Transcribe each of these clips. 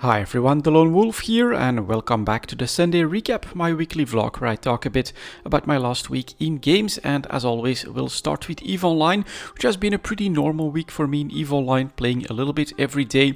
Hi everyone, delonewolf here and welcome back to the Sunday Recap, my weekly vlog where I talk a bit about my last week in games, and as always we'll start with EVE Online, which has been a pretty normal week for me in EVE Online, playing a little bit every day.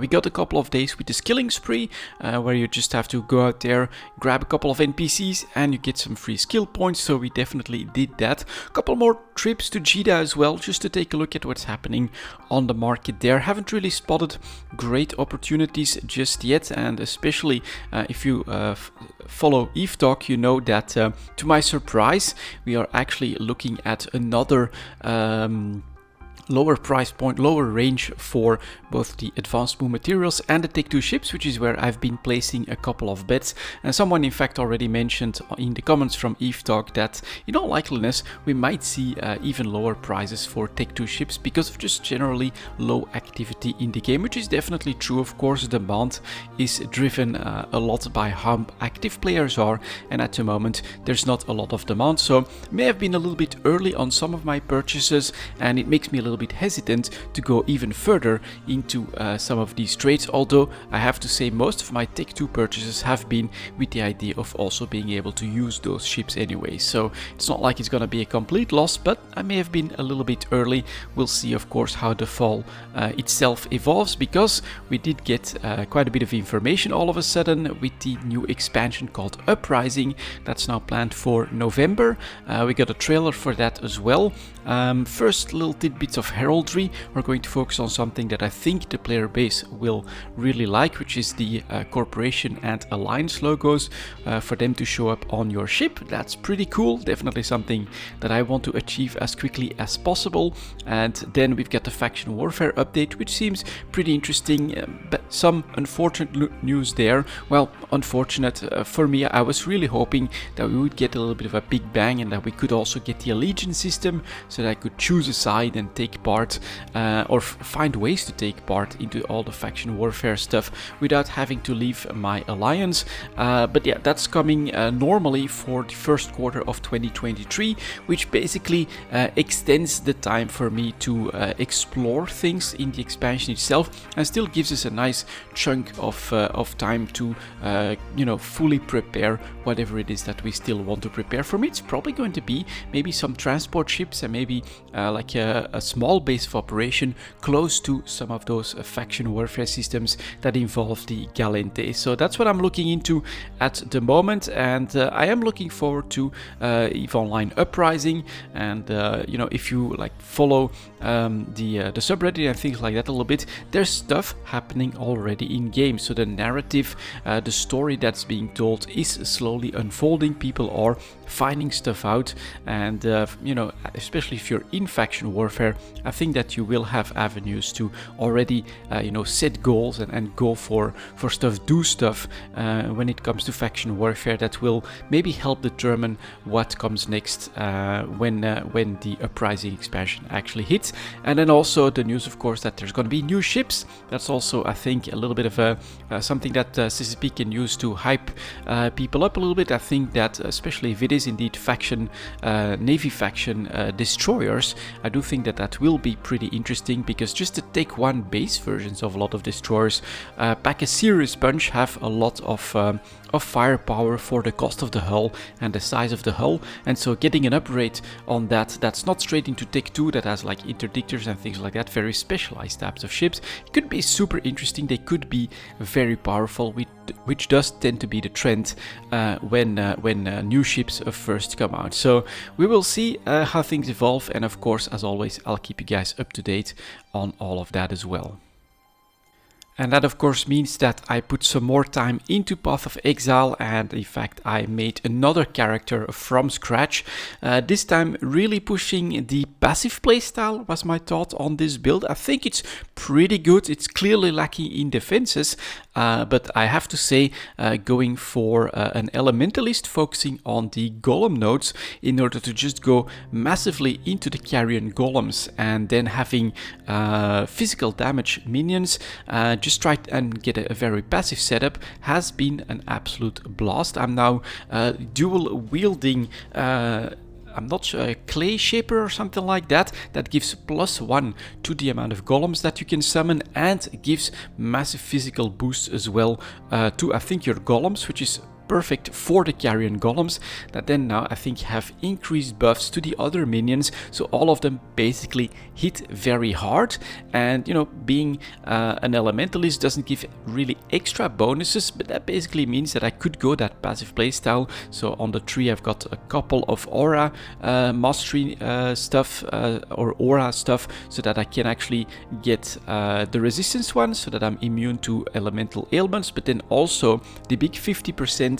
We got a couple of days with the skilling spree, where you just have to go out there, grab a couple of NPCs and you get some free skill points, so we definitely did that. A couple more trips to Jeddah as well, just to take a look at what's happening on the market there. Haven't really spotted great opportunities just yet, and especially if you follow EVE Talk, you know that to my surprise we are actually looking at another lower price point, lower range for both the advanced moon materials and the Take 2 ships, which is where I've been placing a couple of bets. And someone in fact already mentioned in the comments from EVE Talk that in all likeliness we might see even lower prices for Take 2 ships because of just generally low activity in the game, which is definitely true. Of course, demand is driven a lot by how active players are, and at the moment there's not a lot of demand, so may have been a little bit early on some of my purchases, and it makes me a little bit hesitant to go even further into some of these trades, although I have to say most of my Take 2 purchases have been with the idea of also being able to use those ships anyway, so it's not like it's gonna be a complete loss, but I may have been a little bit early. We'll see of course how the fall itself evolves, because we did get quite a bit of information all of a sudden with the new expansion called Uprising that's now planned for November. We got a trailer for that as well. First little tidbits of heraldry. We're going to focus on something that I think the player base will really like, which is the corporation and alliance logos, for them to show up on your ship. That's pretty cool, definitely something that I want to achieve as quickly as possible. And then we've got the faction warfare update, which seems pretty interesting, but some unfortunate news there. Well, unfortunate for me. I was really hoping that we would get a little bit of a big bang and that we could also get the allegiance system so that I could choose a side and take part, or find ways to take part into all the faction warfare stuff without having to leave my alliance. But yeah, that's coming normally for the first quarter of 2023, which basically extends the time for me to explore things in the expansion itself, and still gives us a nice chunk of time to fully prepare whatever it is that we still want to prepare. For me, it's probably going to be maybe some transport ships and maybe like a small base of operation close to some of those faction warfare systems that involve the Galente. So that's what I'm looking into at the moment, and I am looking forward to EVE Online Uprising. And if you like follow the subreddit and things like that a little bit, there's stuff happening already in game. So the narrative, the story that's being told is slowly unfolding. People are finding stuff out, and especially if you're in faction warfare, I think that you will have avenues to already set goals and go for stuff, do stuff when it comes to faction warfare that will maybe help determine what comes next when the Uprising expansion actually hits. And then also the news, of course, that there's going to be new ships. That's also, I think, a little bit of something that CCP can use to hype people up a little bit. I think that especially if it is indeed faction navy faction destroyers, I do think that will be pretty interesting, because just to take one base versions of a lot of destroyers pack a serious punch, have a lot of firepower for the cost of the hull and the size of the hull, and so getting an upgrade on that's not straight into Take 2, that has like interdictors and things like that, very specialized types of ships, it could be super interesting. They could be very powerful, which does tend to be the trend when new ships first come out. So we will see how things evolve, and of course, as always, I'll keep you guys up to date on all of that as well. And that of course means that I put some more time into Path of Exile, and in fact I made another character from scratch. This time really pushing the passive playstyle was my thought on this build. I think it's pretty good. It's clearly lacking in defenses, but I have to say going for an elementalist, focusing on the golem nodes in order to just go massively into the carrion golems, and then having physical damage minions, just try and get a very passive setup, has been an absolute blast. I'm now dual wielding I'm not sure, a clay shaper or something like that, that gives +1 to the amount of golems that you can summon, and gives massive physical boosts as well to, I think, your golems, which is perfect for the carrion golems, that then now I think have increased buffs to the other minions, so all of them basically hit very hard. And you know, being an elementalist doesn't give really extra bonuses, but that basically means that I could go that passive playstyle. So on the tree I've got a couple of aura mastery stuff or aura stuff, so that I can actually get the resistance one, so that I'm immune to elemental ailments, but then also the big 50%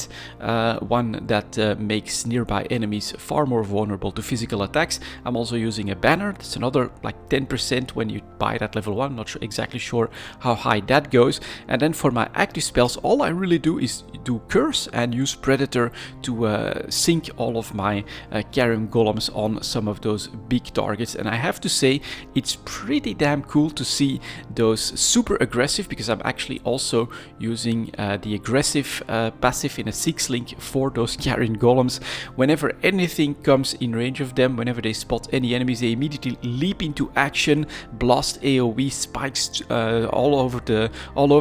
one that makes nearby enemies far more vulnerable to physical attacks. I'm also using a banner, that's another like 10% when you buy that level 1, not exactly sure how high that goes. And then for my active spells, all I really do is do Curse and use Predator to sink all of my carrion golems on some of those big targets. And I have to say, it's pretty damn cool to see those super aggressive, because I'm actually also using the aggressive passive in a 6-link for those carrion golems. Whenever anything comes in range of them, whenever they spot any enemies, they immediately leap into action, blast AoE spikes all over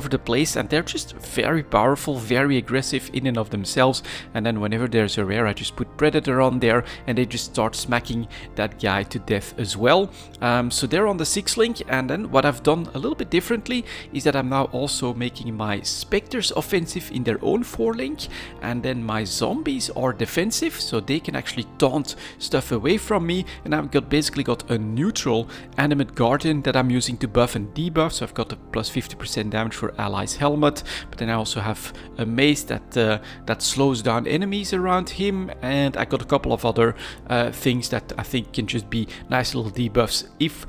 the place, and they're just very powerful, very aggressive in and of themselves. And then whenever there's a rare, I just put Predator on there, and they just start smacking that guy to death as well. So they're on the 6-link, and then what I've done a little bit differently is that I'm now also making my Spectres offensive in their own 4-link, and then my zombies are defensive, so they can actually taunt stuff away from me. And I've basically got a neutral animate guardian that I'm using to buff and debuff, so I've got a plus 50% damage for allies helmet, but then I also have a mace that slows down enemies around him, and I got a couple of other things that I think can just be nice little debuffs if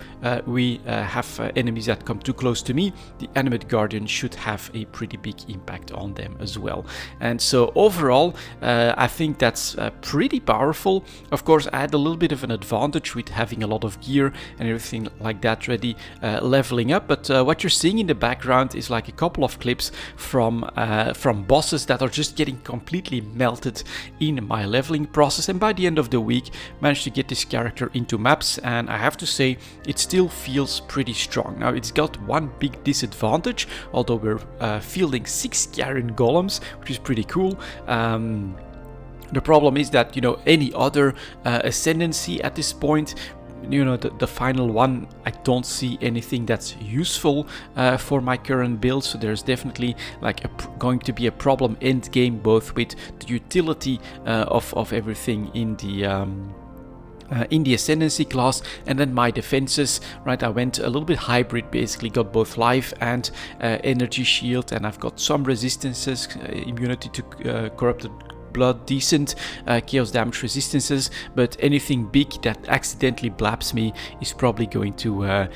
we have enemies that come too close to me. The animate guardian should have a pretty big impact on them as well. And so overall, I think that's pretty powerful. Of course, I had a little bit of an advantage with having a lot of gear and everything like that ready, leveling up. But what you're seeing in the background is like a couple of clips from bosses that are just getting completely melted in my leveling process. And by the end of the week, managed to get this character into maps, and I have to say, it still feels pretty strong. Now, it's got one big disadvantage, although we're fielding 6 carrion golems, which is pretty cool. The problem is that, you know, any other ascendancy at this point, you know, the final one, I don't see anything that's useful for my current build. So there's definitely like going to be a problem end game, both with the utility of everything in the ascendancy class, and then my defenses, right? I went a little bit hybrid, basically got both life and energy shield, and I've got some resistances, immunity to corrupted blood, decent chaos damage resistances, but anything big that accidentally blabs me is probably going to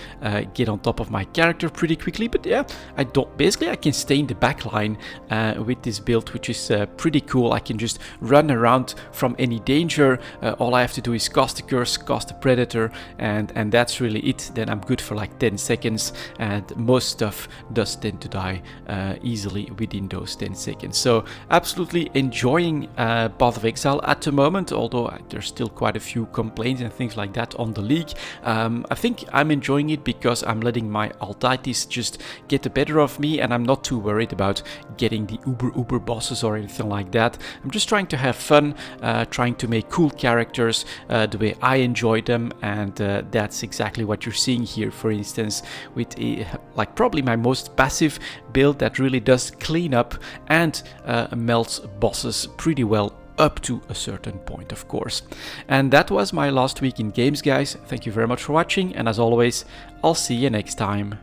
get on top of my character pretty quickly. But yeah, I can stay in the back line with this build, which is pretty cool. I can just run around from any danger. All I have to do is cast a curse, cast a predator, and that's really it. Then I'm good for like 10 seconds, and most stuff does tend to die easily within those 10 seconds. So absolutely enjoying Path of Exile at the moment, although there's still quite a few complaints and things like that on the league. I think I'm enjoying it because I'm letting my altitis just get the better of me, and I'm not too worried about getting the uber bosses or anything like that. I'm just trying to have fun, trying to make cool characters the way I enjoy them, and that's exactly what you're seeing here, for instance, with like probably my most passive build that really does clean up and melts bosses pretty well, up to a certain point, of course. And that was my last week in games, guys. Thank you very much for watching, and as always, I'll see you next time.